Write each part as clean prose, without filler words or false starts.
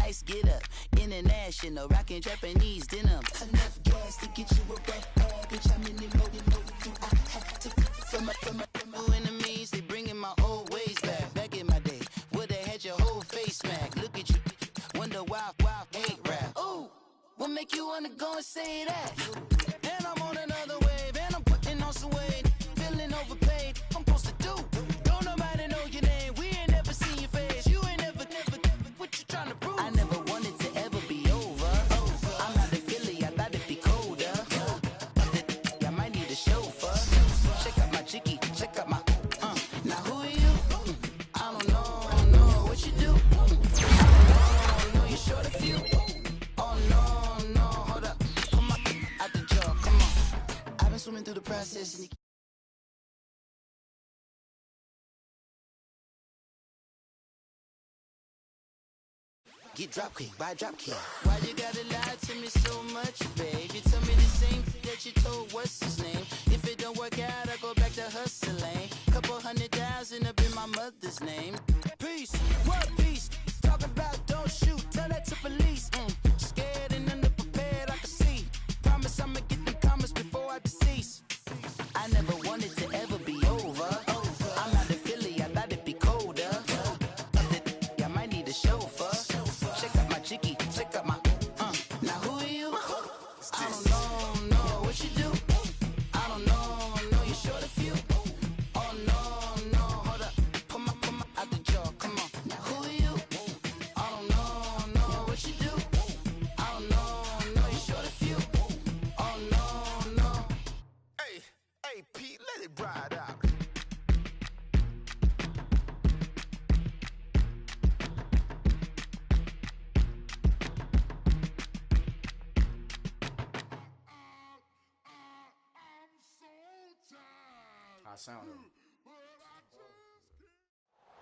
Nice get up, international, rockin' Japanese denim. Enough gas to get you a rough bag, bitch. I'm in the mode you. I had to from my enemies. They bringing my old ways back. Back in my day, where they had your whole face smacked. Look at you, wonder why ain't rap. Ooh, what make you wanna go and say that? And I'm on another wave, and I'm putting on some weight. Feeling overpaid, I'm supposed to do. Don't nobody know your name, we ain't never seen your face. You ain't never, what you trying to prove? I never wanted to ever be over. I'm not a Philly, I thought it'd be colder. I might need a chauffeur. Check out my chicky, check out my, now who are you? I don't know what you do. I don't know, you're short a few. Oh no, hold up. Come on, out the jaw, come on. I've been swimming through the process and get drop kick, buy drop kick. Why you gotta lie to me so much, babe? You tell me the same that you told what's his name. If it don't work out, I go back to hustling. Couple 100,000 up in my mother's name. Peace, what peace? Talking about don't shoot, tell that to police. Scared and underprepared, I can see. Promise I'ma get them comments before I decease. I never wanted to ever be over. I'm not a Philly, I thought it'd be colder. I might need a chauffeur. Check out my chicky, check out my, now who are you? I don't know what you do. I don't know you're short a few. Oh no, hold up. Come on, out the jaw, come on. Now who are you? I don't know what you do. I don't know you're short a few. Oh no. Hey, Pete, let it ride out.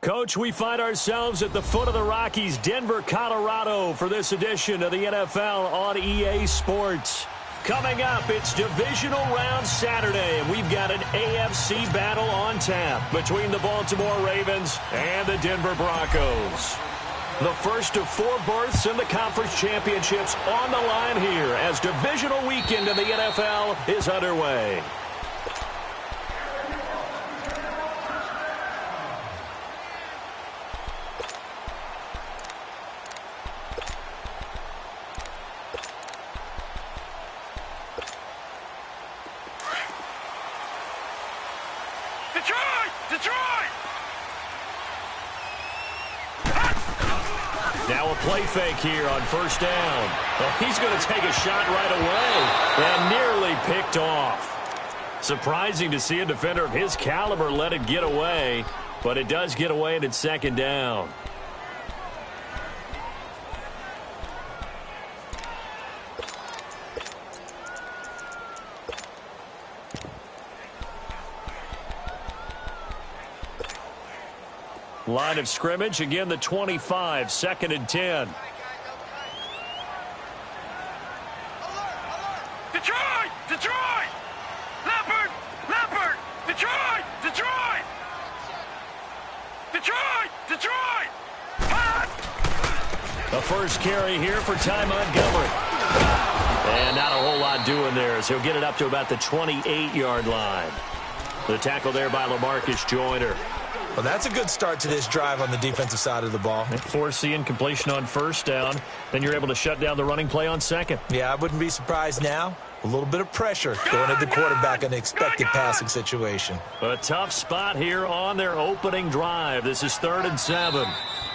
Coach, we find ourselves at the foot of the Rockies, Denver, Colorado, for this edition of the NFL on EA Sports. Coming up, it's Divisional Round Saturday, and we've got an AFC battle on tap between the Baltimore Ravens and the Denver Broncos. The first of 4 berths in the conference championships on the line here as divisional weekend in the NFL is underway. Detroit! Now a play fake here on first down. Well, he's going to take a shot right away and nearly picked off. Surprising to see a defender of his caliber let it get away, but it does get away and it's second down. Line of scrimmage, again the 25, 2nd and 10. Detroit! Leopard! Detroit! Hot! The first carry here for Ty Montgomery. And not a whole lot doing there as he'll get it up to about the 28-yard line. The tackle there by LaMarcus Joyner. Well, that's a good start to this drive on the defensive side of the ball. Forcing completion on first down. Then you're able to shut down the running play on second. Yeah, I wouldn't be surprised now. A little bit of pressure going at the quarterback in an expected passing situation. A tough spot here on their opening drive. This is 3rd and 7.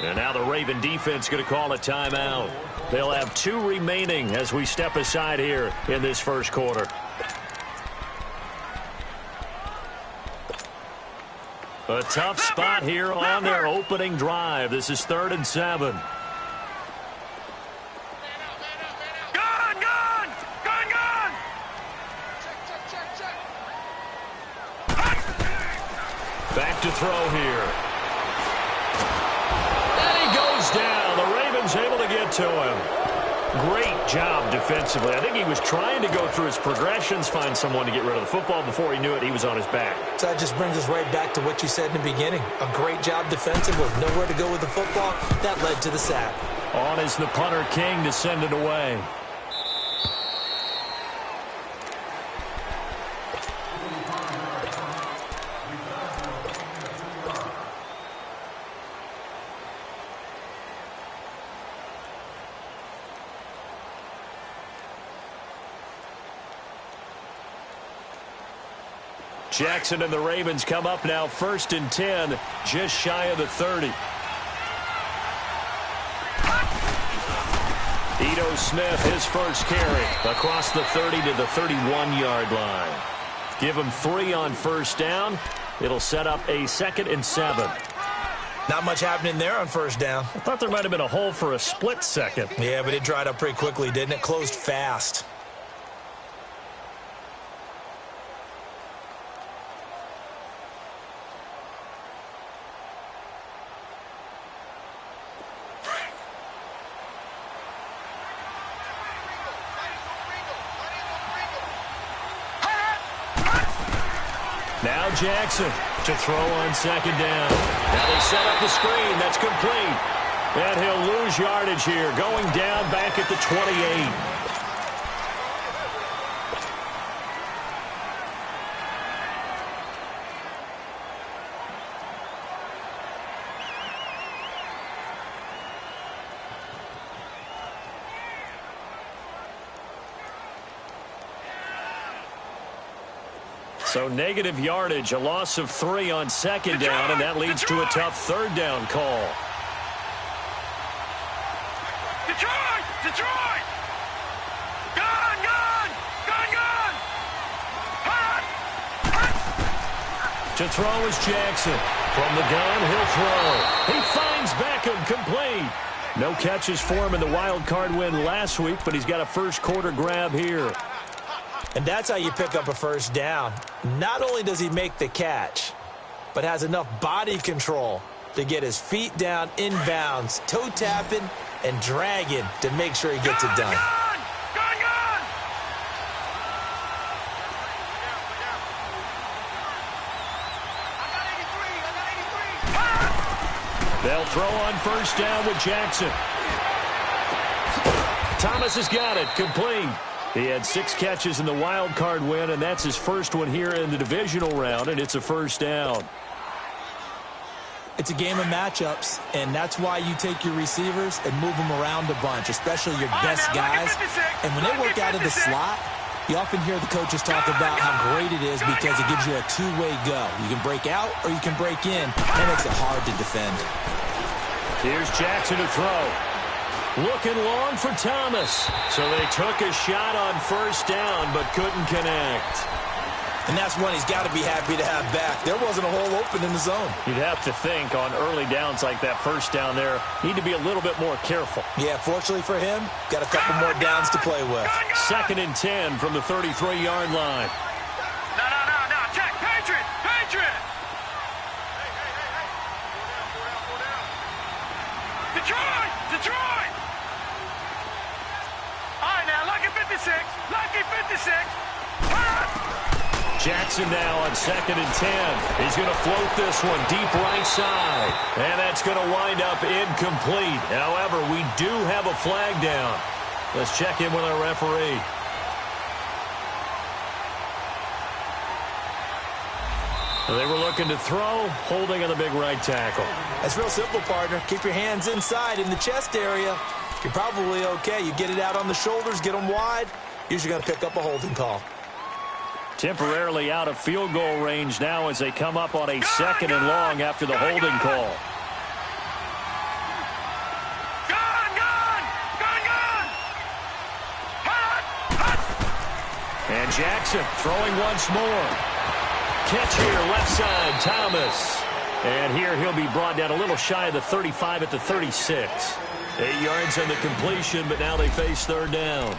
And now the Raven defense going to call a timeout. They'll have 2 remaining as we step aside here in this first quarter. A tough spot here on their opening drive. This is 3rd and 7. Gone! Back to throw here. And he goes down. The Ravens able to get to him. Great job defensively. I think he was trying to go through his progressions, find someone to get rid of the football. Before he knew it, he was on his back. So that just brings us right back to what you said in the beginning. A great job defensive with nowhere to go with the football. That led to the sack. On is the punter, King, to send it away. Jackson and the Ravens come up now 1st and 10, just shy of the 30. Ito Smith, his first carry, across the 30 to the 31-yard line. Give him 3 on first down. It'll set up a 2nd and 7. Not much happening there on first down. I thought there might have been a hole for a split second. Yeah, but it dried up pretty quickly, didn't it? Closed fast. Now Jackson to throw on 2nd down. Now they set up the screen. That's complete. And he'll lose yardage here, going down back at the 28. So negative yardage, a loss of 3 on 2nd down, and that leads to a tough 3rd down call. Detroit! Detroit! Gun! Gun! Gun! Gun! Hot! To throw is Jackson. From the gun, he'll throw. He finds Beckham, complete. No catches for him in the wild card win last week, but he's got a first quarter grab here. And that's how you pick up a first down. Not only does he make the catch, but has enough body control to get his feet down inbounds, toe tapping and dragging to make sure he gets it done. Gun! Gun! They'll throw on first down with Jackson. Thomas has got it, complete. He had 6 catches in the wild card win, and that's his first one here in the divisional round, and it's a first down. It's a game of matchups, and that's why you take your receivers and move them around a bunch, especially your best guys. And when they work out of the slot, you often hear the coaches talk about how great it is because it gives you a two-way go. You can break out or you can break in. That makes it hard to defend. Here's Jackson to throw. Looking long for Thomas. So they took a shot on first down but couldn't connect. And that's one he's got to be happy to have back. There wasn't a hole open in the zone. You'd have to think on early downs like that first down there, need to be a little bit more careful. Yeah, fortunately for him, got a couple more downs to play with. 2nd and 10 from the 33-yard line. No. Check. Patriot! Patriot! Detroit! Detroit! All right, now, lucky 56. Lucky 56. Jackson now on 2nd and 10. He's going to float this one deep right side. And that's going to wind up incomplete. However, we do have a flag down. Let's check in with our referee. They were looking to throw, holding on the big right tackle. That's real simple, partner. Keep your hands inside in the chest area. You're probably okay. You get it out on the shoulders, get them wide. Usually going to pick up a holding call. Temporarily out of field goal range now as they come up on a 2nd and long after the holding call. And Jackson throwing once more. Catch here, left side, Thomas. And here he'll be brought down a little shy of the 35 at the 36. 8 yards on the completion, but now they face 3rd down.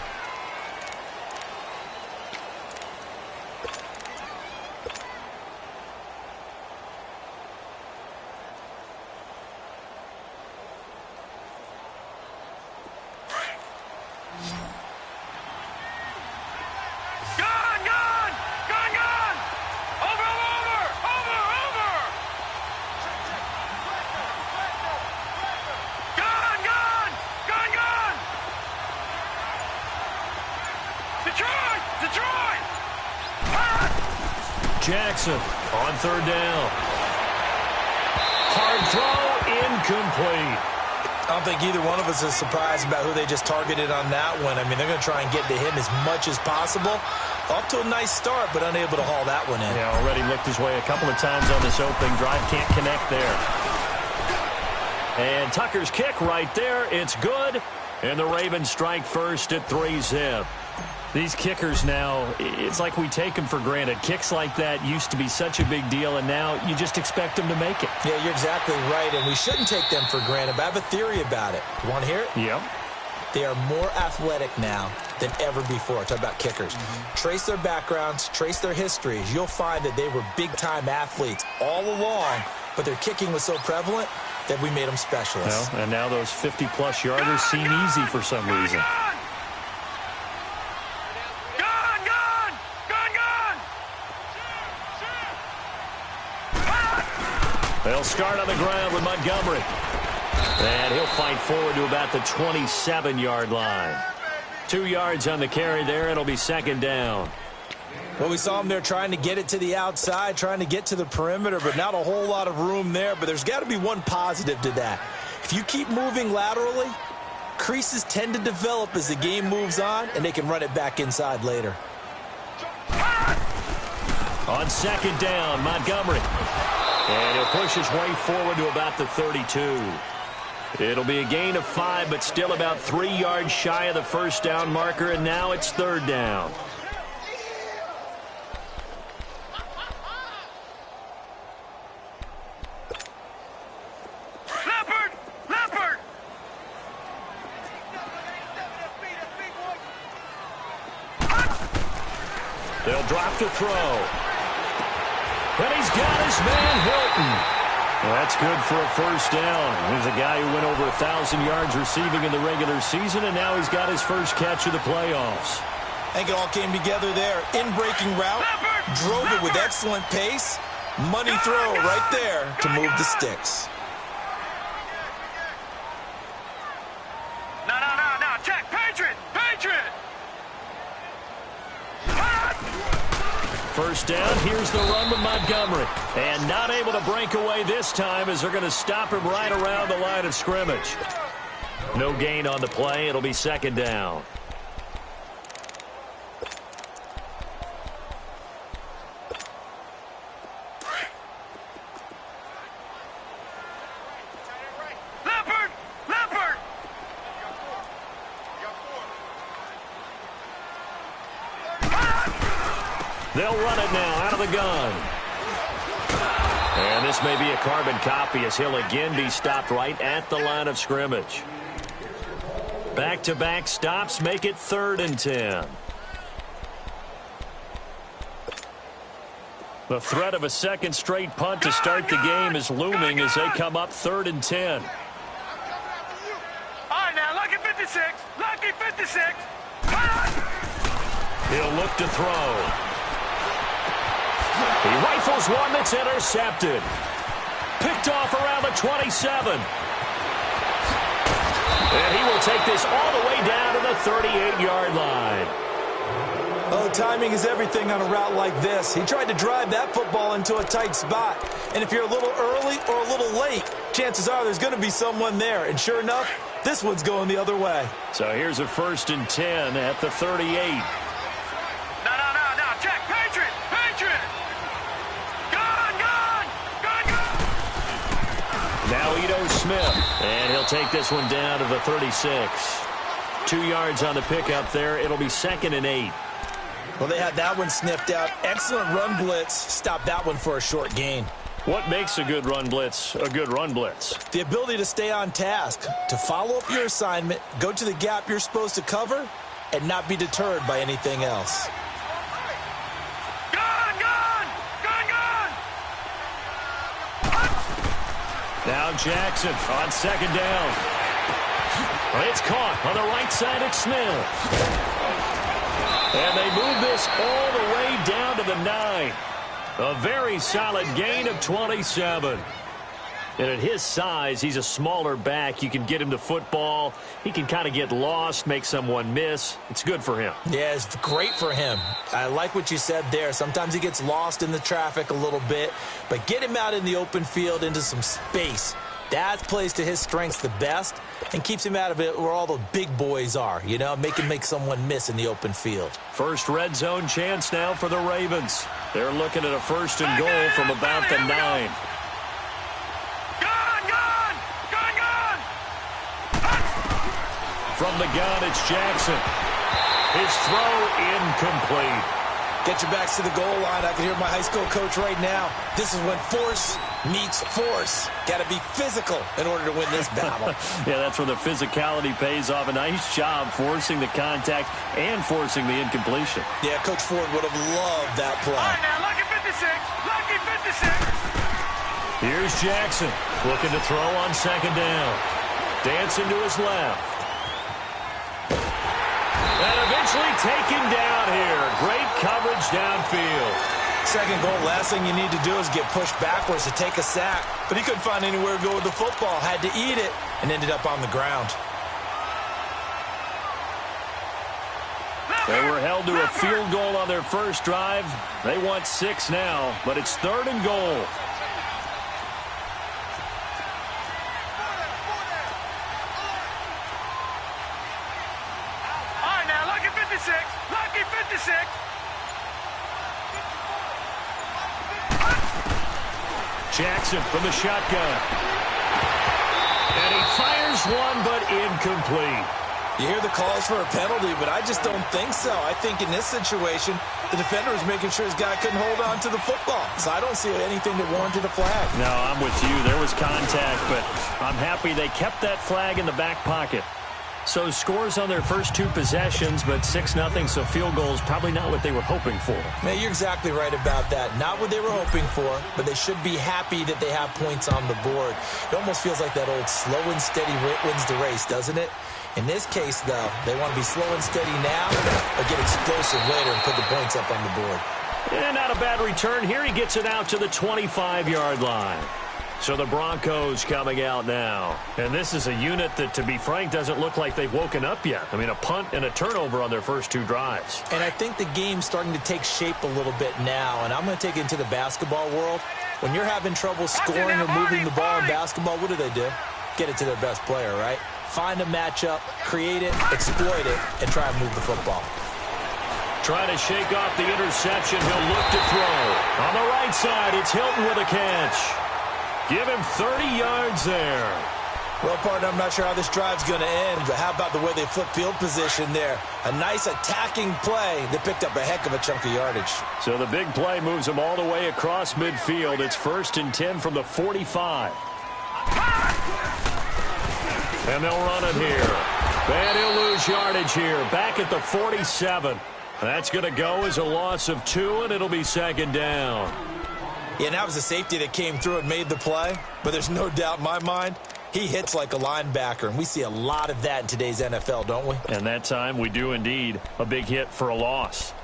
Detroit! Detroit! Jackson on third down. Hard throw, incomplete. I don't think either one of us is surprised about who they just targeted on that one. I mean, they're going to try and get to him as much as possible. Off to a nice start, but unable to haul that one in. Yeah, already looked his way a couple of times on this opening drive. Can't connect there. And Tucker's kick right there. It's good. And the Ravens strike first at 3-zip. These kickers now, it's like we take them for granted. Kicks like that used to be such a big deal, and now you just expect them to make it. Yeah, you're exactly right, and we shouldn't take them for granted, but I have a theory about it. You want to hear it? Yep. They are more athletic now than ever before. Talk about kickers. Trace their backgrounds, trace their histories. You'll find that they were big-time athletes all along, but their kicking was so prevalent that we made them specialists. Well, and now those 50-plus yarders seem easy for some reason. They'll start on the ground with Montgomery. And he'll fight forward to about the 27-yard line. 2 yards on the carry there. It'll be second down. Well, we saw him there trying to get it to the outside, trying to get to the perimeter, but not a whole lot of room there. But there's got to be one positive to that. If you keep moving laterally, creases tend to develop as the game moves on, and they can run it back inside later. On second down, Montgomery. And he'll push his way forward to about the 32. It'll be a gain of 5, but still about 3 yards shy of the first down marker, and now it's third down. Leopard! They'll drop to throw. And he's got his man, Hilton. Well, that's good for a first down. He's a guy who went over 1,000 yards receiving in the regular season, and now he's got his first catch of the playoffs. I think it all came together there. In-breaking route, drove it with excellent pace. Money throw right there to move the sticks. No. Check. Patriot! First down, here's the run with Montgomery. And not able to break away this time as they're going to stop him right around the line of scrimmage. No gain on the play. It'll be second down. Leopard! They'll run it now out of the gun. And this may be a carbon copy as he'll again be stopped right at the line of scrimmage. Back-to-back stops make it 3rd and 10. The threat of a second straight punt to start the game is looming as they come up 3rd and 10. All right, now, lucky 56. He'll look to throw. He rifles one that's intercepted. Picked off around the 27. And he will take this all the way down to the 38-yard line. Oh, timing is everything on a route like this. He tried to drive that football into a tight spot. And if you're a little early or a little late, chances are there's going to be someone there. And sure enough, this one's going the other way. So here's a 1st and 10 at the 38. No. Check. Patriot! Now Ito Smith, and he'll take this one down to the 36. 2 yards on the pickup there. It'll be 2nd and 8. Well, they had that one sniffed out. Excellent run blitz. Stop that one for a short gain. What makes a good run blitz a good run blitz? The ability to stay on task, to follow up your assignment, go to the gap you're supposed to cover, and not be deterred by anything else. Now Jackson on second down. It's caught on the right side at Smith. And they move this all the way down to the 9. A very solid gain of 27. And at his size, he's a smaller back. You can get him the football. He can kind of get lost, make someone miss. It's good for him. Yeah, it's great for him. I like what you said there. Sometimes he gets lost in the traffic a little bit, but get him out in the open field into some space. That plays to his strengths the best and keeps him out of it where all the big boys are, you know, make someone miss in the open field. First red zone chance now for the Ravens. They're looking at a 1st and goal from about the 9. Gone! From the gun, it's Jackson. His throw incomplete. Get your backs to the goal line. I can hear my high school coach right now. This is when force meets force. Got to be physical in order to win this battle. Yeah, that's where the physicality pays off. A nice job forcing the contact and forcing the incompletion. Yeah, Coach Ford would have loved that play. All right, now, lucky 56. Lucky 56. Here's Jackson looking to throw on 2nd down. Dancing to his left. And eventually taken down here. Great coverage downfield. 2nd goal, last thing you need to do is get pushed backwards to take a sack. But he couldn't find anywhere to go with the football. Had to eat it and ended up on the ground. They were held to a field goal on their first drive. They want 6 now, but it's 3rd and goal. Lucky 56. Jackson from the shotgun. And he fires one, but incomplete. You hear the calls for a penalty, but I just don't think so. I think in this situation, the defender was making sure his guy couldn't hold on to the football. So I don't see anything that warranted a flag. No, I'm with you. There was contact, but I'm happy they kept that flag in the back pocket. So scores on their first 2 possessions, but 6-0, so field goal is probably not what they were hoping for. Man, you're exactly right about that. Not what they were hoping for, but they should be happy that they have points on the board. It almost feels like that old slow and steady wins the race, doesn't it? In this case, though, they want to be slow and steady now or get explosive later and put the points up on the board. And not a bad return here. He gets it out to the 25-yard line. So the Broncos coming out now. And this is a unit that, to be frank, doesn't look like they've woken up yet. I mean, a punt and a turnover on their first 2 drives. And I think the game's starting to take shape a little bit now. And I'm going to take it into the basketball world. When you're having trouble scoring or moving the ball in basketball, what do? Get it to their best player, right? Find a matchup, create it, exploit it, and try and move the football. Trying to shake off the interception. He'll look to throw. On the right side, it's Hilton with a catch. Give him 30 yards there. Well, partner, I'm not sure how this drive's going to end, but how about the way they flip field position there? A nice attacking play that picked up a heck of a chunk of yardage. So the big play moves them all the way across midfield. It's 1st and 10 from the 45. And they'll run it here. And he'll lose yardage here. Back at the 47. That's going to go as a loss of 2, and it'll be 2nd down. Yeah, and that was a safety that came through and made the play. But there's no doubt in my mind, he hits like a linebacker. And we see a lot of that in today's NFL, don't we? And that time we do indeed. A big hit for a loss.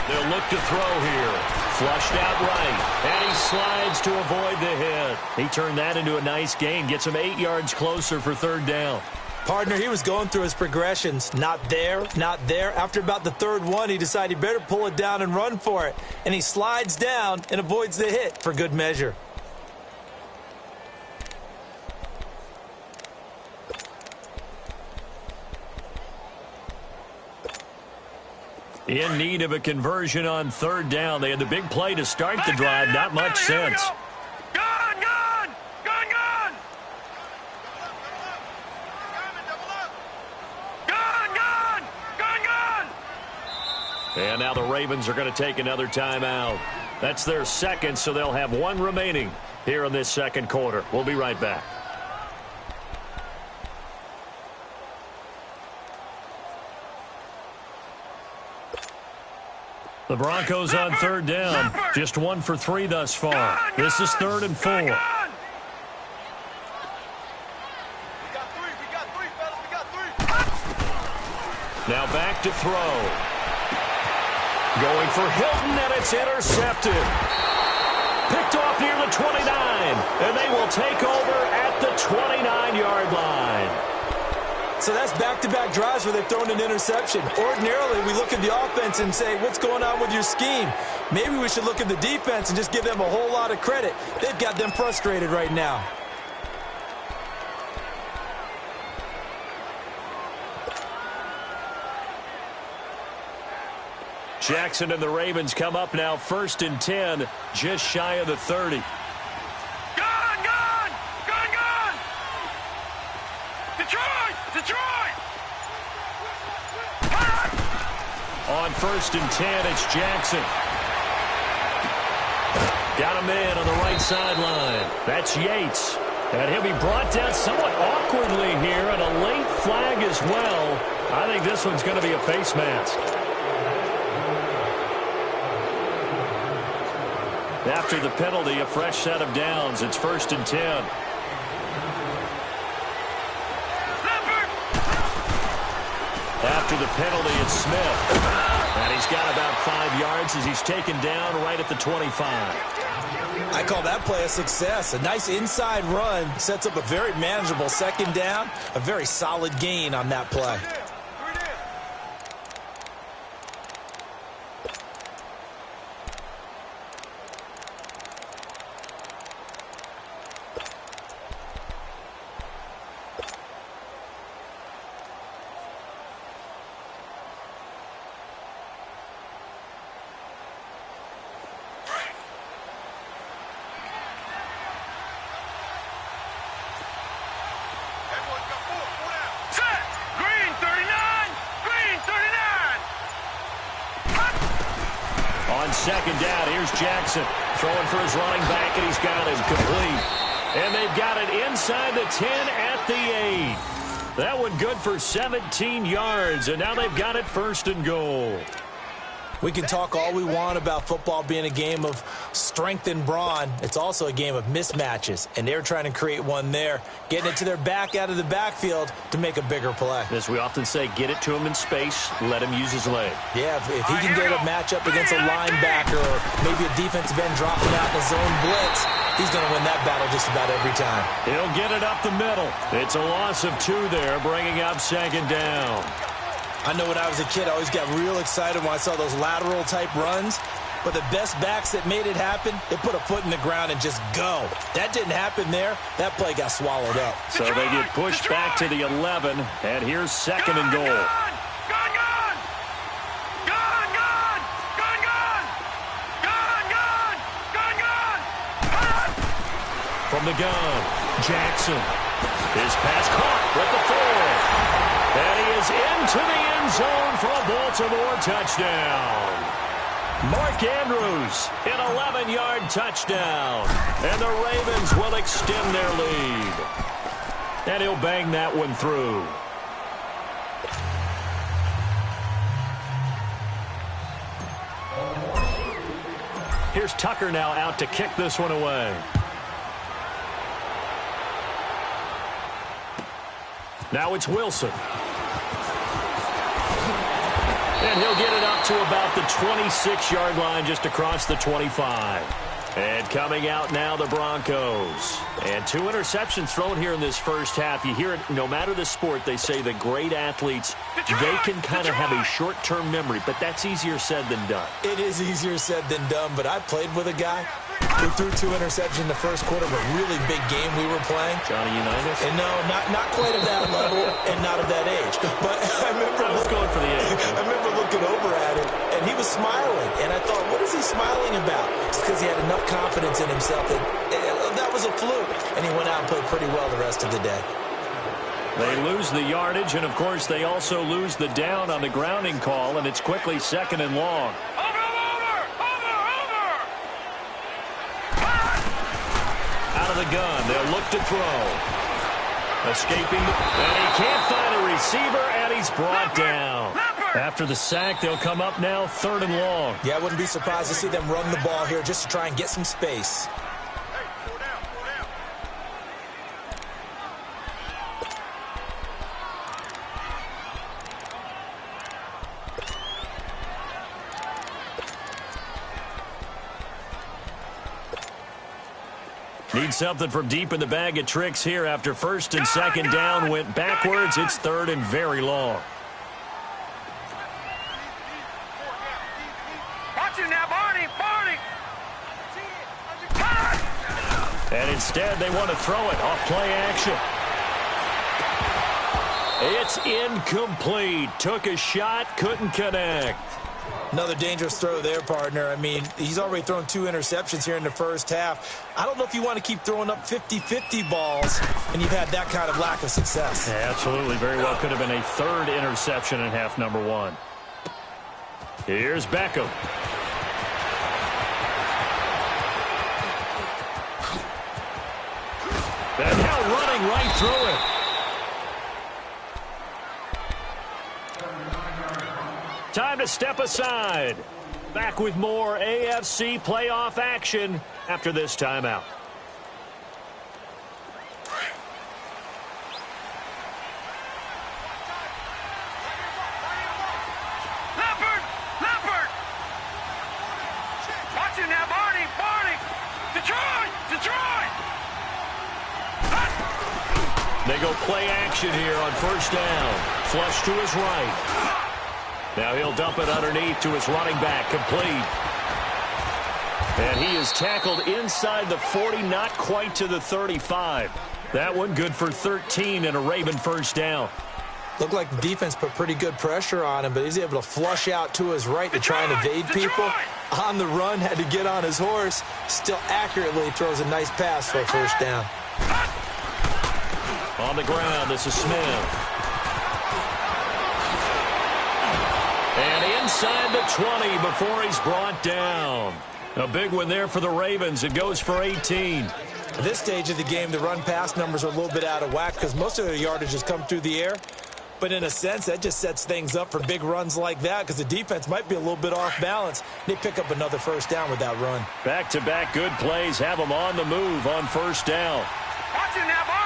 They'll look to throw here. Flushed out right. And he slides to avoid the hit. He turned that into a nice gain. Gets him 8 yards closer for 3rd down. Partner, he was going through his progressions. Not there, not there. After about the 3rd one, he decided he better pull it down and run for it. And he slides down and avoids the hit for good measure. In need of a conversion on 3rd down. They had the big play to start the drive. Not much sense. Gone! And now the Ravens are going to take another timeout. That's their 2nd, so they'll have 1 remaining here in this 2nd quarter. We'll be right back. The Broncos on 3rd down. Just 1 for 3 thus far. This is 3rd and 4. Now back to throw. Going for Hilton, and it's intercepted. Picked off near the 29, and they will take over at the 29-yard line. So that's back-to-back drives where they've thrown an interception. Ordinarily, we look at the offense and say, what's going on with your scheme? Maybe we should look at the defense and just give them a whole lot of credit. They've got them frustrated right now. Jackson and the Ravens come up now 1st and 10, just shy of the 30. Detroit! On 1st and 10, it's Jackson. Got a man on the right sideline. That's Yates. And he'll be brought down somewhat awkwardly here, and a late flag as well. I think this one's going to be a face mask. After the penalty, a fresh set of downs. It's 1st and 10. After the penalty, it's Smith. And he's got about 5 yards as he's taken down right at the 25. I call that play a success. A nice inside run sets up a very manageable second down. A very solid gain on that play. Second down, here's Jackson throwing for his running back, and he's got him complete. And they've got it inside the 10 at the 8. That one good for 17 yards, and now they've got it 1st and goal. We can talk all we want about football being a game of strength and brawn. It's also a game of mismatches, and they're trying to create one there, getting it to their back out of the backfield to make a bigger play. As we often say, get it to him in space, let him use his leg. Yeah, if he can get a matchup against a linebacker or maybe a defensive end dropping out in a zone blitz, he's going to win that battle just about every time. He'll get it up the middle. It's a loss of 2 there, bringing up 2nd down. I know when I was a kid, I always got real excited when I saw those lateral-type runs. But the best backs that made it happen, they put a foot in the ground and just go. That didn't happen there. That play got swallowed up. So they get pushed back to the 11, and here's 2nd and goal. From the gun, Jackson. His pass caught with the 4. And he is into the end zone for a Baltimore touchdown. Mark Andrews, an 11-yard touchdown. And the Ravens will extend their lead. And he'll bang that one through. Here's Tucker now out to kick this one away. Now it's Wilson. And he'll get it up to about the 26-yard line, just across the 25. And coming out now, the Broncos. And 2 interceptions thrown here in this first half. You hear it, no matter the sport, they say the great athletes, they can kind of have a short-term memory, but that's easier said than done. It is easier said than done, but I played with a guy who threw 2 interceptions in the first quarter of a really big game we were playing. Johnny Unitas? And no, not quite at that level and not of that age. But I was going for the age. I remember looking over at him, and he was smiling. And I thought, what is he smiling about? It's because he had enough confidence in himself that was a fluke. And he went out and played pretty well the rest of the day. They lose the yardage, and, of course, they also lose the down on the grounding call, and it's quickly 2nd and long. Out of the gun, they'll look to throw. Escaping, and he can't find a receiver, and he's brought down. After the sack, they'll come up now 3rd and long. Yeah, I wouldn't be surprised to see them run the ball here just to try and get some space. Need something from deep in the bag of tricks here after first and second down went backwards. It's third and very long. Watch it now, Barney. And instead, they want to throw it off play action. It's incomplete. Took a shot, couldn't connect. Another dangerous throw there, partner. I mean, he's already thrown 2 interceptions here in the first half. I don't know if you want to keep throwing up 50-50 balls, and you've had that kind of lack of success. Yeah, absolutely. Very well could have been a third interception in half number 1. Here's Beckham. And now running right through it. Time to step aside. Back with more AFC playoff action after this timeout. Leopard! Watch it now, Barney! Detroit! They go play action here on first down. Flush to his right. Now he'll dump it underneath to his running back, complete. And he is tackled inside the 40, not quite to the 35. That one good for 13 and a Raven first down. Looked like the defense put pretty good pressure on him, but he's able to flush out to his right to try and evade people. On the run, had to get on his horse. Still accurately throws a nice pass for a first down. On the ground, this is Smith. And inside the 20 before he's brought down. A big one there for the Ravens. It goes for 18. At this stage of the game, the run-pass numbers are a little bit out of whack because most of their yardage has come through the air. But in a sense, that just sets things up for big runs like that because the defense might be a little bit off balance. They pick up another first down with that run. Back-to-back good plays have them on the move on first down. Watch it now, Barney!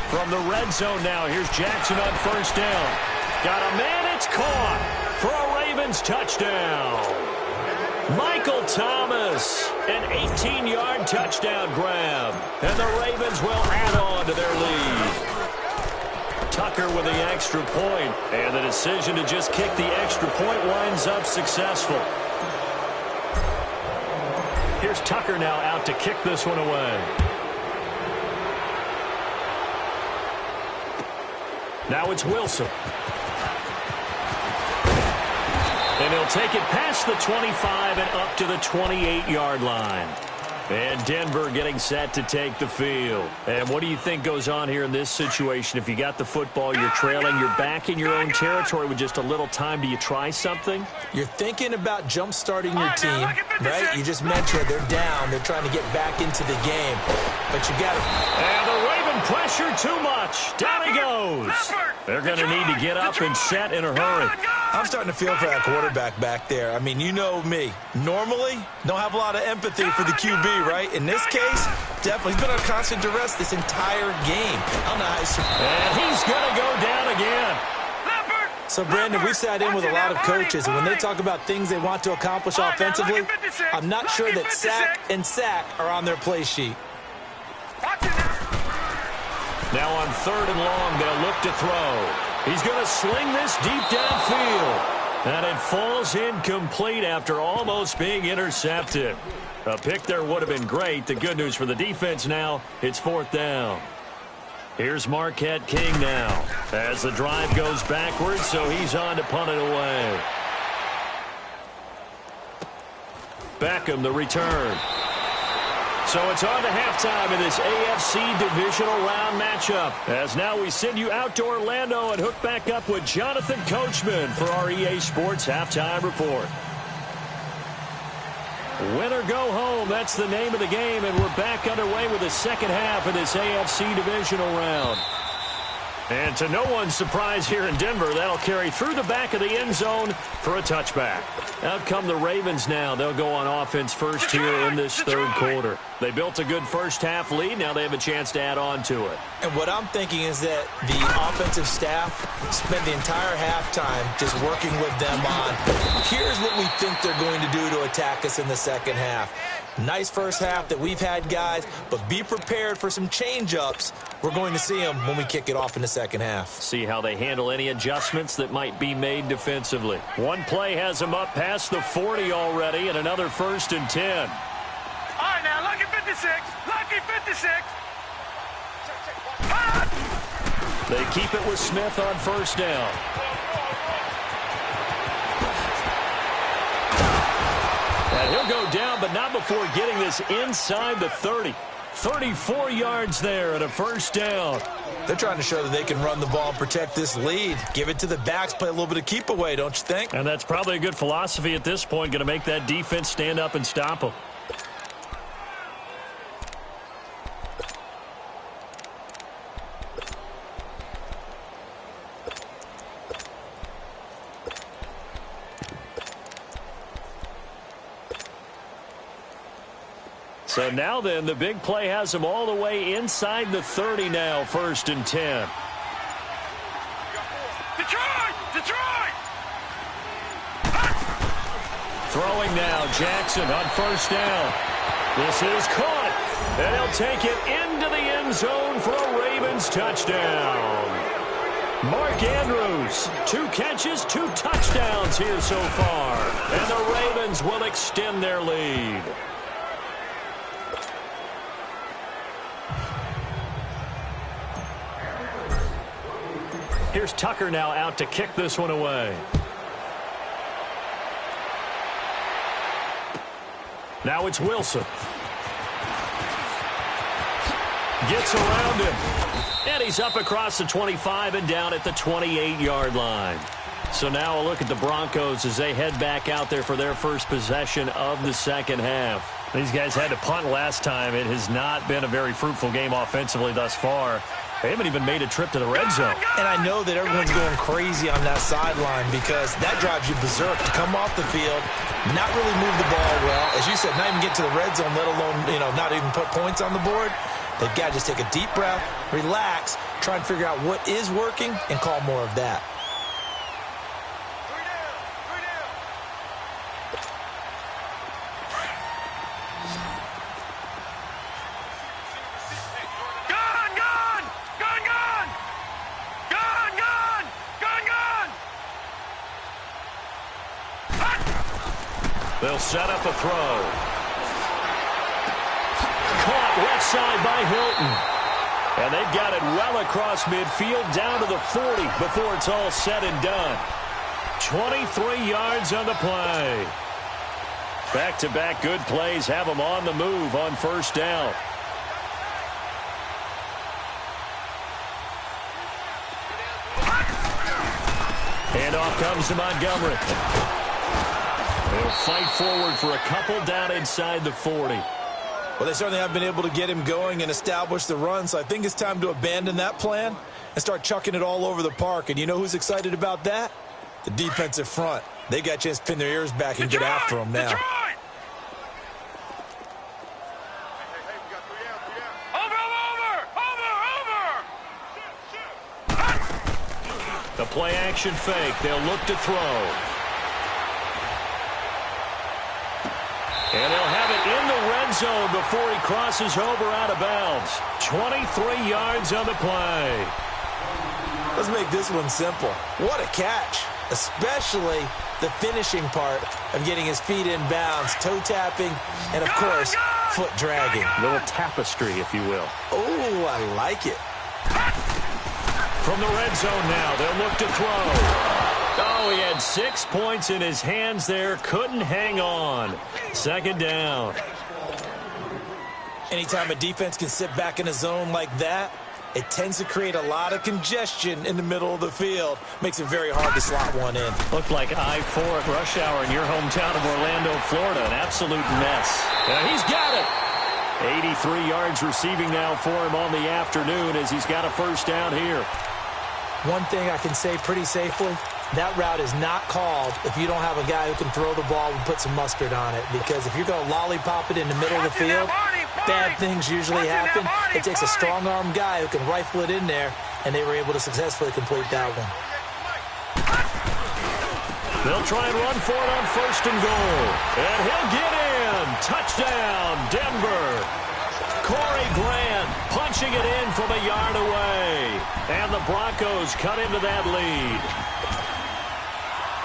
From the red zone now, here's Jackson on first down. Got a man, it's caught for a Ravens touchdown. Michael Thomas, an 18-yard touchdown grab. And the Ravens will add on to their lead. Tucker with the extra point, and the decision to just kick the extra point winds up successful. Here's Tucker now out to kick this one away. Now it's Wilson. And he'll take it past the 25 and up to the 28-yard line. And Denver getting set to take the field. And what do you think goes on here in this situation? If you got the football, you're trailing, you're back in your own territory with just a little time. Do you try something? You're thinking about jump-starting your team, right? You just mentioned they're down. They're trying to get back into the game. But you got to... And the Raven pressure too much. Down he goes. They're going to need to get up and set in a hurry. I'm starting to feel for that quarterback back there. I mean, you know me. Normally, don't have a lot of empathy for the QB, right? In this case, definitely. He's been under constant duress this entire game. I don't know how and he's going to go down again. So, Brandon, we've sat in with a lot of coaches, and when they talk about things they want to accomplish offensively, I'm not sure that sack and sack are on their play sheet. Now on third and long, they'll look to throw. He's going to sling this deep downfield. And it falls incomplete after almost being intercepted. A pick there would have been great. The good news for the defense now, it's fourth down. Here's Marquette King now as the drive goes backwards, so he's on to punt it away. Beckham, the return. So it's on to halftime in this AFC divisional round matchup. As now we send you out to Orlando and hook back up with Jonathan Coachman for our EA Sports Halftime Report. Win or go home, that's the name of the game, and we're back underway with the second half of this AFC divisional round. And to no one's surprise here in Denver, that'll carry through the back of the end zone for a touchback. Out come the Ravens now. They'll go on offense first here in this third quarter. They built a good first-half lead. Now they have a chance to add on to it. And what I'm thinking is that the offensive staff spent the entire halftime just working with them on, here's what we think they're going to do to attack us in the second half. Nice first half that we've had, guys, but be prepared for some change-ups. We're going to see them when we kick it off in the second half. See how they handle any adjustments that might be made defensively. One play has them up past the 40 already, and another 1st and 10. All right, now, lucky 56. Lucky 56. They keep it with Smith on first down. And he'll go down, but not before getting this inside the 30. 34 yards there and a first down. They're trying to show that they can run the ball and protect this lead. Give it to the backs, play a little bit of keep away, don't you think? And that's probably a good philosophy at this point, going to make that defense stand up and stop them. So now then, the big play has them all the way inside the 30 now, 1st and 10. Detroit! Throwing now, Jackson on first down. This is caught, and he'll take it into the end zone for a Ravens touchdown. Mark Andrews, 2 catches, 2 touchdowns here so far, and the Ravens will extend their lead. Here's Tucker now out to kick this one away. Now it's Wilson. Gets around him. And he's up across the 25 and down at the 28-yard line. So now a look at the Broncos as they head back out there for their first possession of the second half. These guys had to punt last time. It has not been a very fruitful game offensively thus far. They haven't even made a trip to the red zone. And I know that everyone's going crazy on that sideline because that drives you berserk to come off the field, not really move the ball well. As you said, not even get to the red zone, let alone, not even put points on the board. They've got to just take a deep breath, relax, try and figure out what is working, and call more of that. They'll set up a throw. Caught left side by Hilton. And they've got it well across midfield down to the 40 before it's all said and done. 23 yards on the play. Back-to-back good plays have them on the move on first down. And off comes to Montgomery. They'll fight forward for a couple down inside the 40. Well, they certainly have been able to get him going and establish the run, so I think it's time to abandon that plan and start chucking it all over the park. And you know who's excited about that? The defensive front. They got a chance to pin their ears back and get after him now. The play-action fake. They'll look to throw. And he'll have it in the red zone before he crosses over out of bounds. 23 yards on the play. Let's make this one simple. What a catch, especially the finishing part of getting his feet in bounds, toe tapping, and, of course, foot dragging. A little tapestry, if you will. Oh, I like it. From the red zone now, they'll look to throw. Oh, he had 6 points in his hands there. Couldn't hang on. Second down. Anytime a defense can sit back in a zone like that, it tends to create a lot of congestion in the middle of the field. Makes it very hard to slot one in. Looked like I-4 at rush hour in your hometown of Orlando, Florida. An absolute mess. And he's got it. 83 yards receiving now for him on the afternoon as he's got a first down here. One thing I can say pretty safely, that route is not called if you don't have a guy who can throw the ball and put some mustard on it. Because if you're going to lollipop it in the middle of the field, bad things usually happen. It takes a strong-arm guy who can rifle it in there, and they were able to successfully complete that one. They'll try and run for it on 1st and goal. And he'll get in. Touchdown, Denver. Corey Grant punching it in from a yard away. And the Broncos cut into that lead.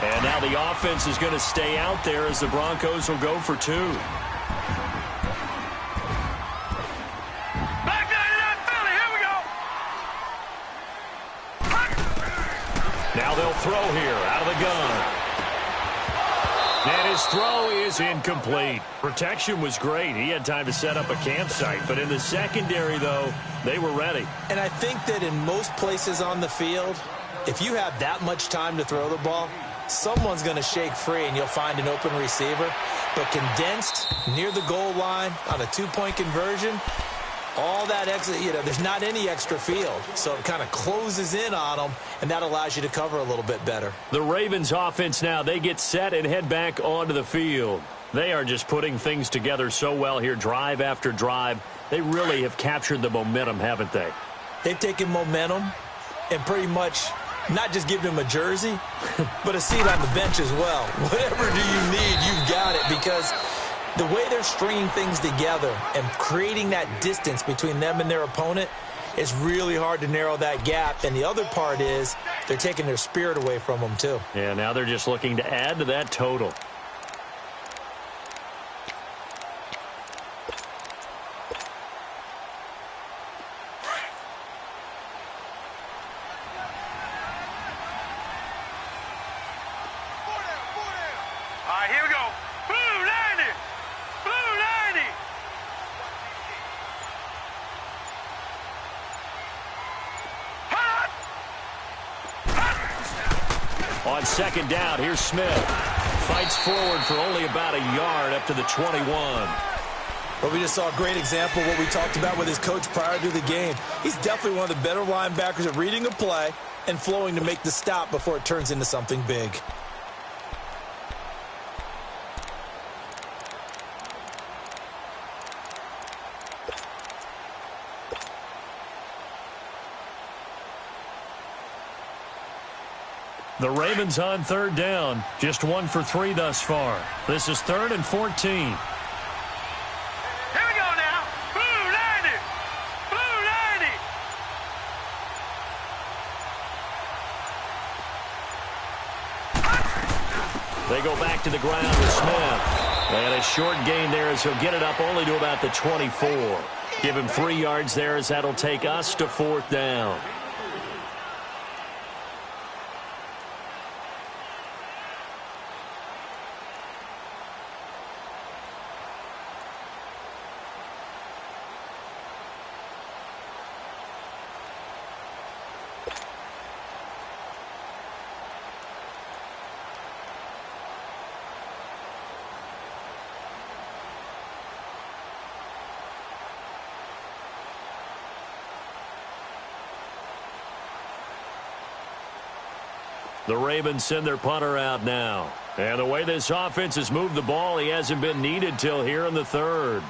And now the offense is going to stay out there as the Broncos will go for 2. Back down to that Philly. Here we go. Now they'll throw here out of the gun. And his throw is incomplete. Protection was great. He had time to set up a campsite. But in the secondary, though, they were ready. And I think that in most places on the field, if you have that much time to throw the ball, someone's going to shake free and you'll find an open receiver. But condensed near the goal line on a 2-point conversion, all that extra, there's not any extra field. So it kind of closes in on them, and that allows you to cover a little bit better. The Ravens offense now, they get set and head back onto the field. They are just putting things together so well here, drive after drive. They really have captured the momentum, haven't they? They've taken momentum and pretty much not just given him a jersey, but a seat on the bench as well. Whatever do you need, you've got it, because the way they're stringing things together and creating that distance between them and their opponent, it's really hard to narrow that gap. And the other part is they're taking their spirit away from them, too. Yeah, now they're just looking to add to that total. All right, here we go. Blue 90. Blue 90. On 2nd down, here's Smith. Fights forward for only about a yard up to the 21. Well, we just saw a great example of what we talked about with his coach prior to the game. He's definitely one of the better linebackers at reading a play and flowing to make the stop before it turns into something big. The Ravens on 3rd down. Just 1 for 3 thus far. This is 3rd and 14. Here we go now. Blue 90. Blue 90. They go back to the ground with Smith. And a short gain there as he'll get it up only to about the 24. Give him 3 yards there as that'll take us to 4th down. The Ravens send their punter out now. And the way this offense has moved the ball, he hasn't been needed till here in the 3rd.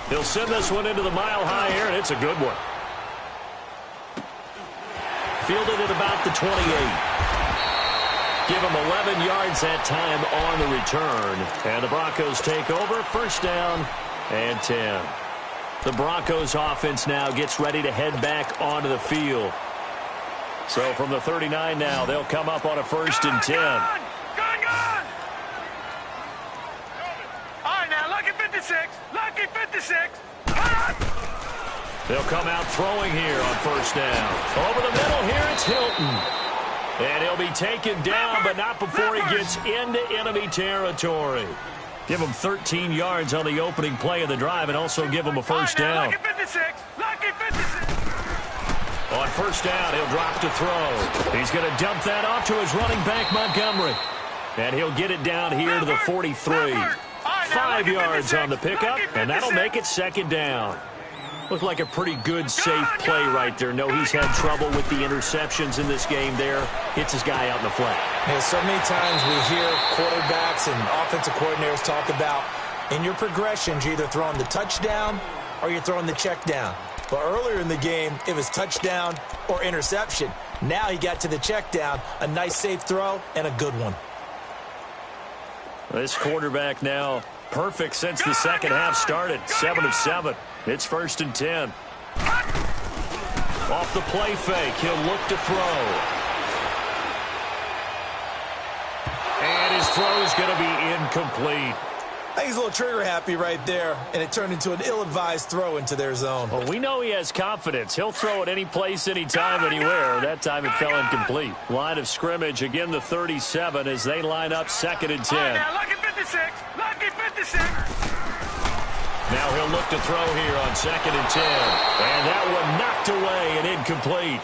He'll send this one into the mile-high air, and it's a good one. Fielded at about the 28. Give him 11 yards that time on the return. And the Broncos take over, 1st down and 10. The Broncos offense now gets ready to head back onto the field. So from the 39 now, they'll come up on a 1st and 10. Gone. All right, now, lucky 56. Lucky 56. They'll come out throwing here on 1st down. Over the middle here, it's Hilton. And he'll be taken down, but not before he gets into enemy territory. Give him 13 yards on the opening play of the drive and also give him a 1st down. Lucky 56. Lucky 56. On 1st down, he'll drop to throw. He's going to dump that off to his running back, Montgomery. And he'll get it down here to the 43. 5 yards on the pickup, and that'll make it second down. Looked like a pretty good, safe play right there. No, he's had trouble with the interceptions in this game there. Hits his guy out in the flat. Yeah, so many times we hear quarterbacks and offensive coordinators talk about in your progressions, you're either throwing the touchdown or you're throwing the check down. But earlier in the game, it was touchdown or interception. Now he got to the check down, a nice safe throw, and a good one. This quarterback now perfect since the second half started. 7 of 7. It's 1st and 10. Off the play fake, he'll look to throw. And his throw is going to be incomplete. I think he's a little trigger happy right there, and it turned into an ill-advised throw into their zone. Well, we know he has confidence. He'll throw it any place, anytime, anywhere. That time it fell incomplete. Line of scrimmage, again the 37 as they line up 2nd and 10. Now, lucky 56. Lucky 56. Now he'll look to throw here on 2nd and 10. And that one knocked away and incomplete.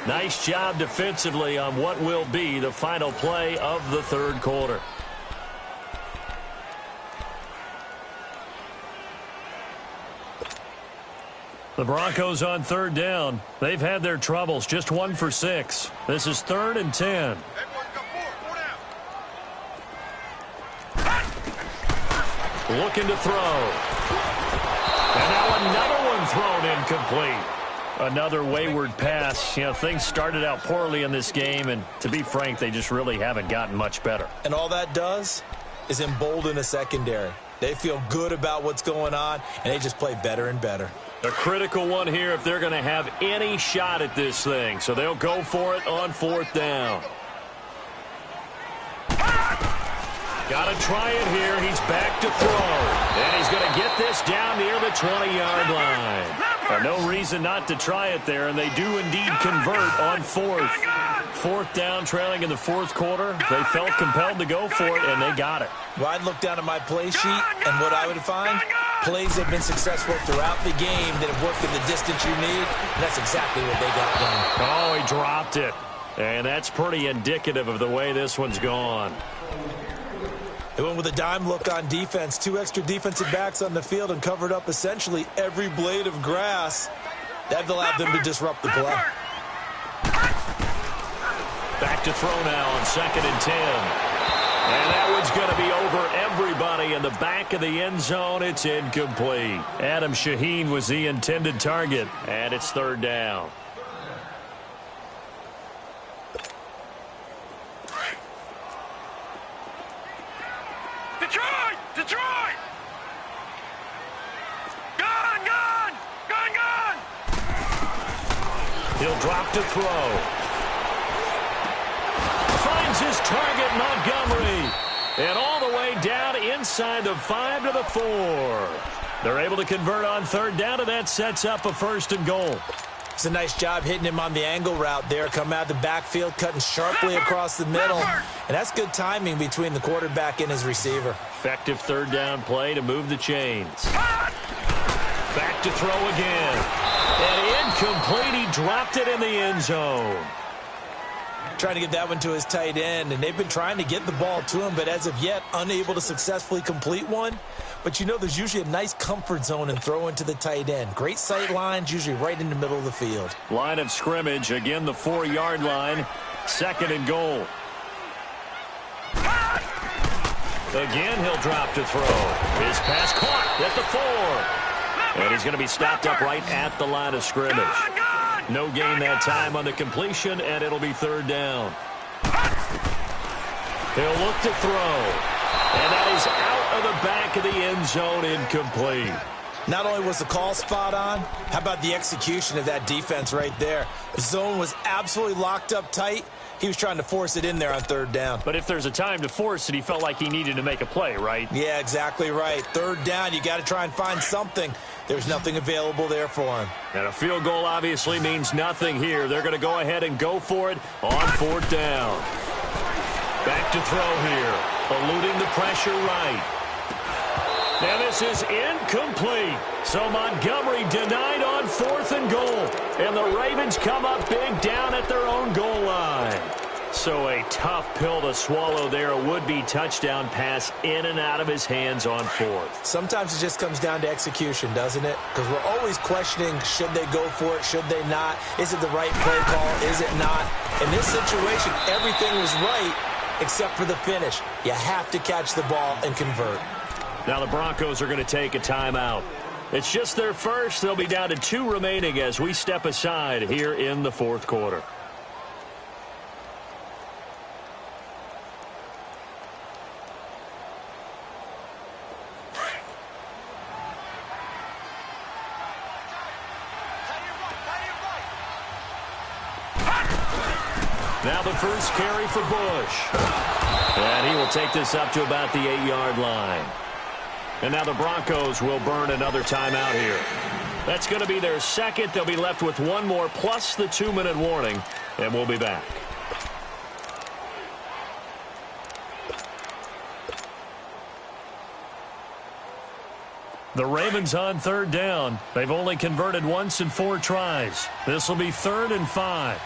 Nice job defensively on what will be the final play of the third quarter. The Broncos on 3rd down. They've had their troubles, just 1 for 6. This is 3rd and 10. Looking to throw. And now another one thrown incomplete. Another wayward pass. You know, things started out poorly in this game, and to be frank, they just really haven't gotten much better. And all that does is embolden a secondary. They feel good about what's going on, and they just play better and better. A critical one here if they're going to have any shot at this thing. So they'll go for it on 4th down. Got to try it here. He's back to throw. And he's going to get this down near the 20-yard line. No reason not to try it there, and they do indeed convert on 4th. 4th down, trailing in the 4th quarter. They felt compelled to go for it, and they got it. Well, I'd look down at my play sheet, and what I would find, plays have been successful throughout the game that have worked in the distance you need, and that's exactly what they got done. Oh, he dropped it. And that's pretty indicative of the way this one's gone. They went with a dime look on defense. 2 extra defensive backs on the field and covered up essentially every blade of grass. That allowed them to disrupt the play. Back to throw now on 2nd and 10. And that one's going to be over everybody in the back of the end zone. It's incomplete. Adam Shaheen was the intended target, and it's 3rd down. Detroit! Detroit! Gone! Gone! Gone! Gone! He'll drop to throw. Finds his target, Montgomery. And all the way down inside the 5 to the 4. They're able to convert on 3rd down, and that sets up a 1st and goal. It's a nice job hitting him on the angle route there. Come out of the backfield, cutting sharply across the middle. And that's good timing between the quarterback and his receiver. Effective 3rd down play to move the chains. Back to throw again. And incomplete. He dropped it in the end zone. Trying to get that one to his tight end, and they've been trying to get the ball to him, but as of yet, unable to successfully complete one. But you know there's usually a nice comfort zone in throwing to the tight end. Great sight lines, usually right in the middle of the field. Line of scrimmage, again the 4-yard line. 2nd and goal. Again, he'll drop to throw. His pass caught at the 4. And he's going to be stopped up right at the line of scrimmage. No gain that time on the completion, and it'll be 3rd down. He'll look to throw. And that is out of the back of the end zone, incomplete. Not only was the call spot on, how about the execution of that defense right there? The zone was absolutely locked up tight. He was trying to force it in there on 3rd down. But if there's a time to force it, he felt like he needed to make a play, right? Yeah, exactly right. 3rd down, you got to try and find something. There's nothing available there for him. And a field goal obviously means nothing here. They're going to go ahead and go for it on 4th down. Back to throw here. Eluding the pressure right. And this is incomplete. So Montgomery denied on 4th and goal. And the Ravens come up big down at their own goal line. So a tough pill to swallow there. A would-be touchdown pass in and out of his hands on fourth. Sometimes it just comes down to execution, doesn't it? Because we're always questioning, should they go for it, should they not? Is it the right play call, is it not? In this situation, everything was right except for the finish. You have to catch the ball and convert. Now the Broncos are going to take a timeout. It's just their first. They'll be down to 2 remaining as we step aside here in the fourth quarter. Now the first carry for Bush. And he will take this up to about the 8-yard line. And now the Broncos will burn another timeout here. That's going to be their second. They'll be left with one more plus the 2-minute warning. And we'll be back. The Ravens on third down. They've only converted once in 4 tries. This will be 3rd and 5.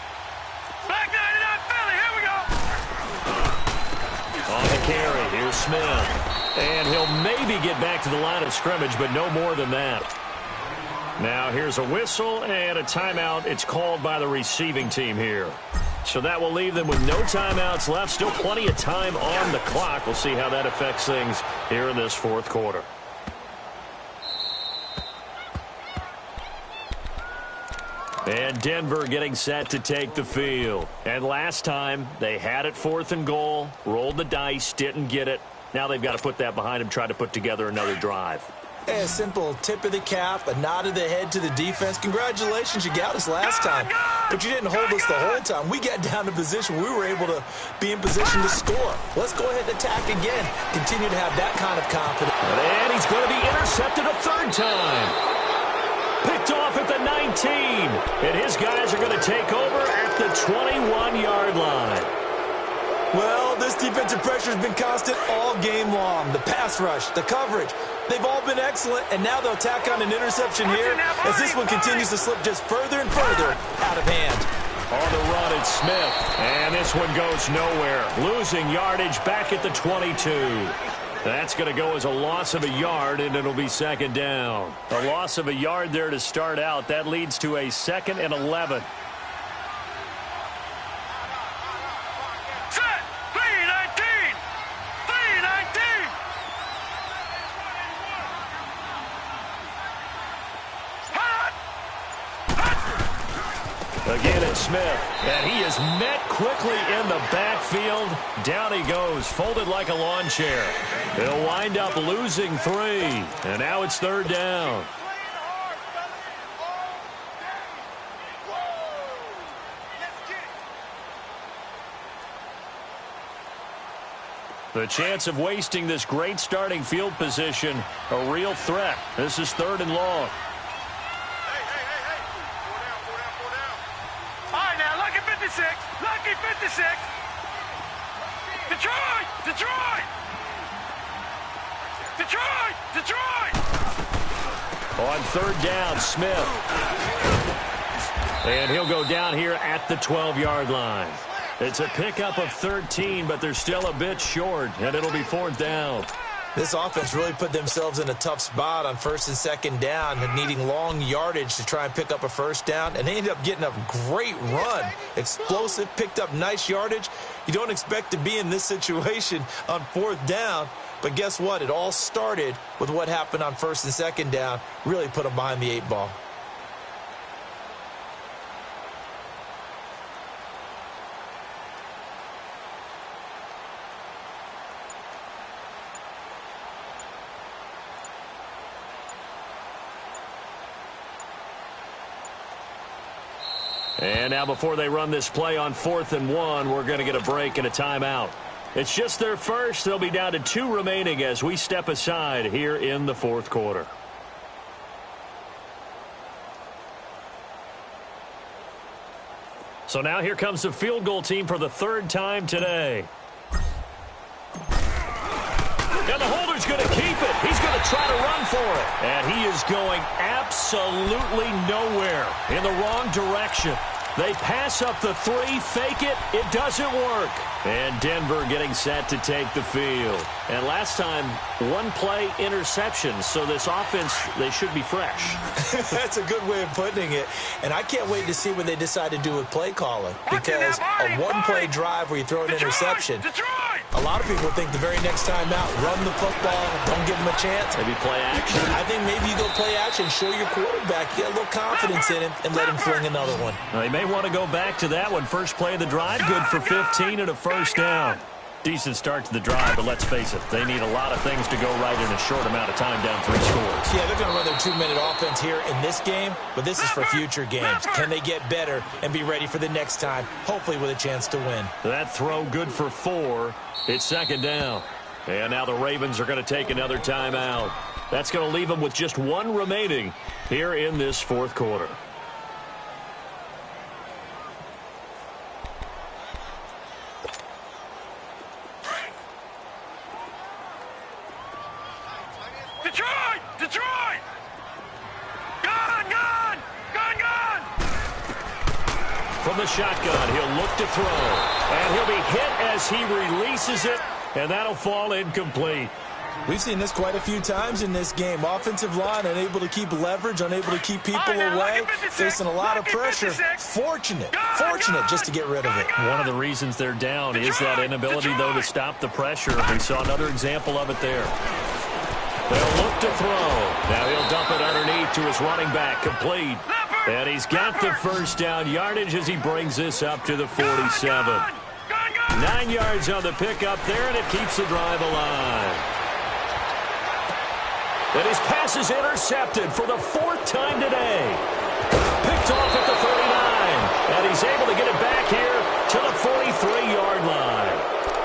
Back 99 Philly, here we go. On the carry, here's Smith. And he'll maybe get back to the line of scrimmage, but no more than that. Now here's a whistle and a timeout. It's called by the receiving team here. So that will leave them with no timeouts left. Still plenty of time on the clock. We'll see how that affects things here in this fourth quarter. And Denver getting set to take the field. And last time, they had it 4th and goal, rolled the dice, didn't get it. Now they've got to put that behind them, try to put together another drive. Hey, a simple tip of the cap, a nod of the head to the defense. Congratulations, you got us last time. But you didn't hold us the whole time. We got down to position. We were able to be in position to score. Let's go ahead and attack again. Continue to have that kind of confidence. And he's going to be intercepted a 3rd time. Picked off at the 19. And his guys are going to take over at the 21-yard line. Well, this defensive pressure has been constant all game long. The pass rush, the coverage, they've all been excellent. And now they'll tack on an interception here as this one continues to slip just further and further out of hand. On the run, it's Smith. And this one goes nowhere. Losing yardage back at the 22. That's going to go as a loss of a yard, and it'll be 2nd down. A loss of a yard there to start out. That leads to a 2nd and 11. Set. 319. 319. Again, it's Smith, and he is met quickly in the backfield. Down he goes, folded like a lawn chair. He'll wind up losing 3, and now it's 3rd down. The chance of wasting this great starting field position, a real threat. This is 3rd and long. Lucky 56. Detroit! Detroit! Detroit! Detroit! On 3rd down, Smith. And he'll go down here at the 12-yard line. It's a pickup of 13, but they're still a bit short, and it'll be 4th down. This offense really put themselves in a tough spot on 1st and 2nd down, needing long yardage to try and pick up a 1st down, and they ended up getting a great run. Explosive, picked up nice yardage. You don't expect to be in this situation on 4th down, but guess what? It all started with what happened on 1st and 2nd down. Really put them behind the 8 ball. And now before they run this play on 4th and 1, we're going to get a break and a timeout. It's just their first. They'll be down to 2 remaining as we step aside here in the fourth quarter. So now here comes the field goal team for the 3rd time today. And the holder's going to keep it. He's going to try to run for it. And he is going absolutely nowhere in the wrong direction. They pass up the three, fake it, it doesn't work. And Denver getting set to take the field. And last time, one play interception, so this offense, they should be fresh. That's a good way of putting it. And I can't wait to see what they decide to do with play calling. Because a one-play drive where you throw an interception, a lot of people think the very next time out, run the football, don't give them a chance. Maybe play action. I think maybe you go play action, show your quarterback, get a little confidence in him, and let him fling another one. Well, they may want to go back to that one. First play of the drive, good for 15 and a first down. Decent start to the drive, but let's face it, they need a lot of things to go right in a short amount of time, down 3 scores. Yeah, they're going to run their 2-minute offense here in this game, but this is for future games. Can they get better and be ready for the next time, hopefully with a chance to win? That throw good for 4. It's second down. And now the Ravens are going to take another timeout. That's going to leave them with just 1 remaining here in this fourth quarter. Detroit! Detroit! Gone! Gone! Gone! Gone! From the shotgun, he'll look to throw. And he'll be hit as he releases it, and that'll fall incomplete. We've seen this quite a few times in this game. Offensive line unable to keep leverage, unable to keep people away, facing a lot of pressure. Fortunate just to get rid of it. One of the reasons they're down is that inability, though, to stop the pressure. We saw another example of it there. They'll look to throw. Now he'll dump it underneath to his running back, complete. And he's got the first down yardage as he brings this up to the 47. 9 yards on the pickup there, and it keeps the drive alive. And his pass is intercepted for the 4th time today. Picked off at the 39. And he's able to get it back here to the 43-yard line.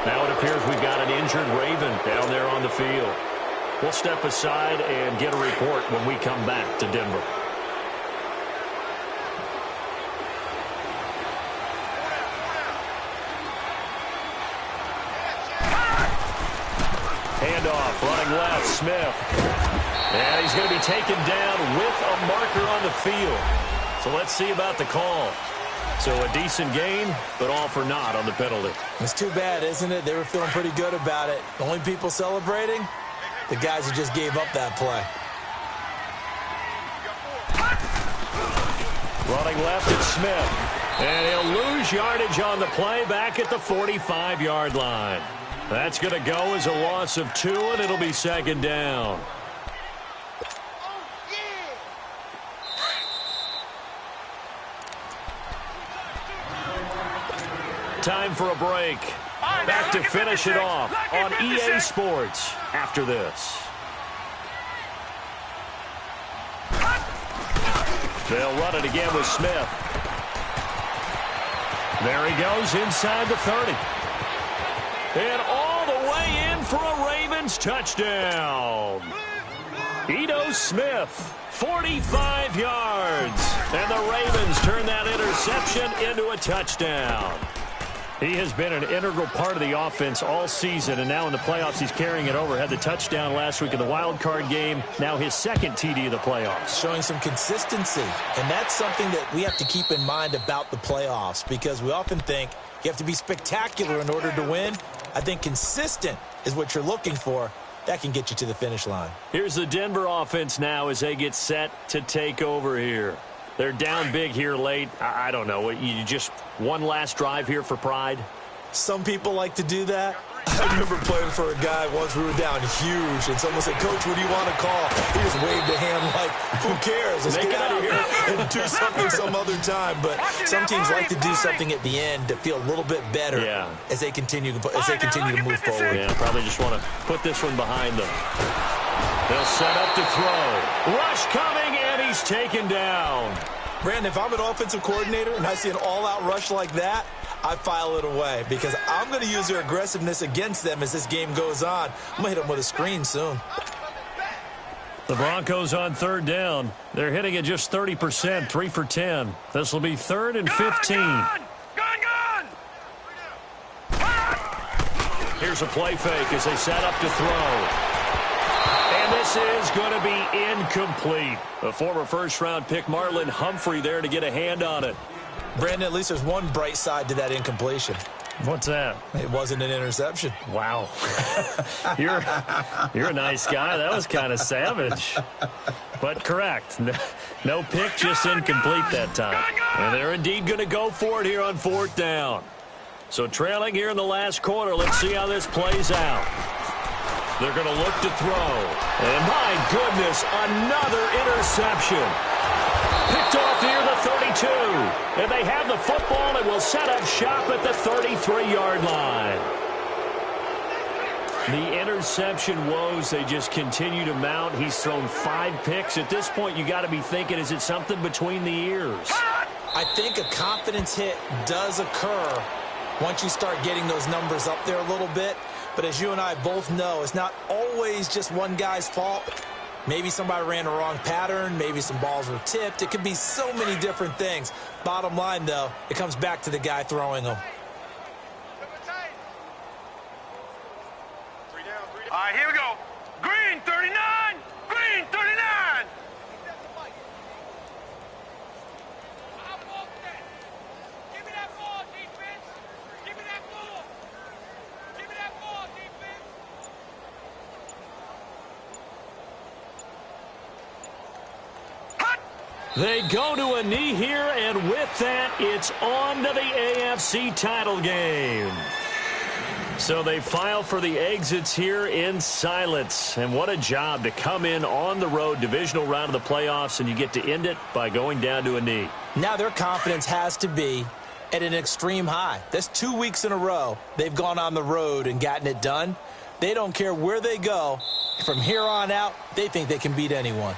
Now it appears we've got an injured Raven down there on the field. We'll step aside and get a report when we come back to Denver. Handoff, running left, Smith. And he's going to be taken down with a marker on the field. So let's see about the call. So a decent game, but all for naught on the penalty. It's too bad, isn't it? They were feeling pretty good about it. The only people celebrating, the guys who just gave up that play. Running left, it's Smith. And he'll lose yardage on the play back at the 45-yard line. That's going to go as a loss of 2, and it'll be second down. Time for a break. Back to finish it off on EA Sports after this. They'll run it again with Smith. There he goes inside the 30. And all the way in for a Ravens touchdown. Ito Smith, 45 yards. And the Ravens turn that interception into a touchdown. He has been an integral part of the offense all season, and now in the playoffs he's carrying it over. Had the touchdown last week in the wild card game. Now his second TD of the playoffs. Showing some consistency, and that's something that we have to keep in mind about the playoffs, because we often think you have to be spectacular in order to win. I think consistent is what you're looking for. That can get you to the finish line. Here's the Denver offense now as they get set to take over here. They're down big here late. I don't know. You just one last drive here for pride? Some people like to do that. I remember playing for a guy once. We were down huge, and someone said, "Coach, what do you want to call?" He just waved a hand like, "Who cares? Let's get out of here and do something some other time." But some teams like to do something at the end to feel a little bit better as they continue to move forward. Yeah, probably just want to put this one behind them. They'll set up to throw. Rush coming, and he's taken down. Brandon, if I'm an offensive coordinator and I see an all-out rush like that, I file it away because I'm going to use their aggressiveness against them as this game goes on. I'm going to hit them with a screen soon. The Broncos on third down. They're hitting at just 30%, 3 for 10. This will be 3rd and 15. Gone! Here's a play fake as they set up to throw. And this is going to be incomplete. A former first-round pick, Marlon Humphrey, there to get a hand on it. Brandon, at least there's one bright side to that incompletion. What's that? It wasn't an interception. Wow. You're a nice guy. That was kind of savage. But correct. No pick, just incomplete that time. And they're indeed going to go for it here on 4th down. So trailing here in the last quarter, let's see how this plays out. They're going to look to throw. And my goodness, another interception. Picked off near the 32. And they have the football and will set up shop at the 33-yard line. The interception woes, they just continue to mount. He's thrown 5 picks. At this point, you got to be thinking, is it something between the ears? I think a confidence hit does occur once you start getting those numbers up there a little bit. But as you and I both know, it's not always just one guy's fault. Maybe somebody ran the wrong pattern. Maybe some balls were tipped. It could be so many different things. Bottom line, though, it comes back to the guy throwing them. All right, here we go. Green 39. Green 39. Give me that ball, defense. Give me that ball. Give me that ball, defense. They go to a knee here, and with that, it's on to the AFC title game. So they file for the exits here in silence. And what a job to come in on the road, divisional round of the playoffs, and you get to end it by going down to a knee. Now their confidence has to be at an extreme high. That's 2 weeks in a row they've gone on the road and gotten it done. They don't care where they go. From here on out, they think they can beat anyone.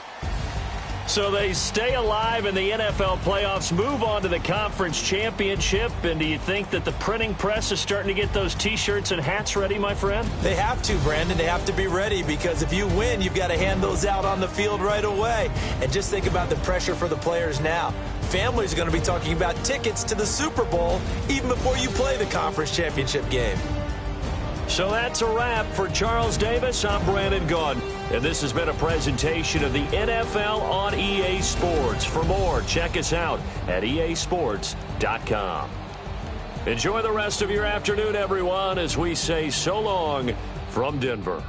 So they stay alive in the NFL playoffs, move on to the conference championship. And do you think that the printing press is starting to get those T-shirts and hats ready, my friend? They have to, Brandon. They have to be ready because if you win, you've got to hand those out on the field right away. And just think about the pressure for the players now. Families are going to be talking about tickets to the Super Bowl even before you play the conference championship game. So that's a wrap for Charles Davis. I'm Brandon Gaudin. And this has been a presentation of the NFL on EA Sports. For more, check us out at easports.com. Enjoy the rest of your afternoon, everyone, as we say so long from Denver.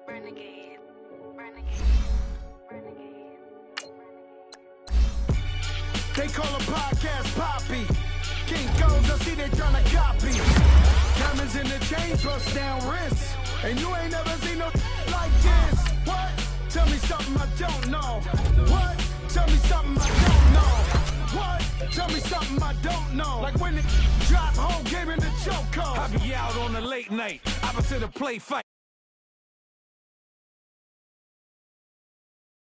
Renegade. They call a podcast Poppy. King goes, I see they tryna copy. Diamonds in the chain, bust down wrists. And you ain't never seen no like this. What? Tell me something I don't know. What? Tell me something I don't know. What? Tell me something I don't know. Like when it drop home, gave me the choke code. I be out on a late night, opposite a play fight.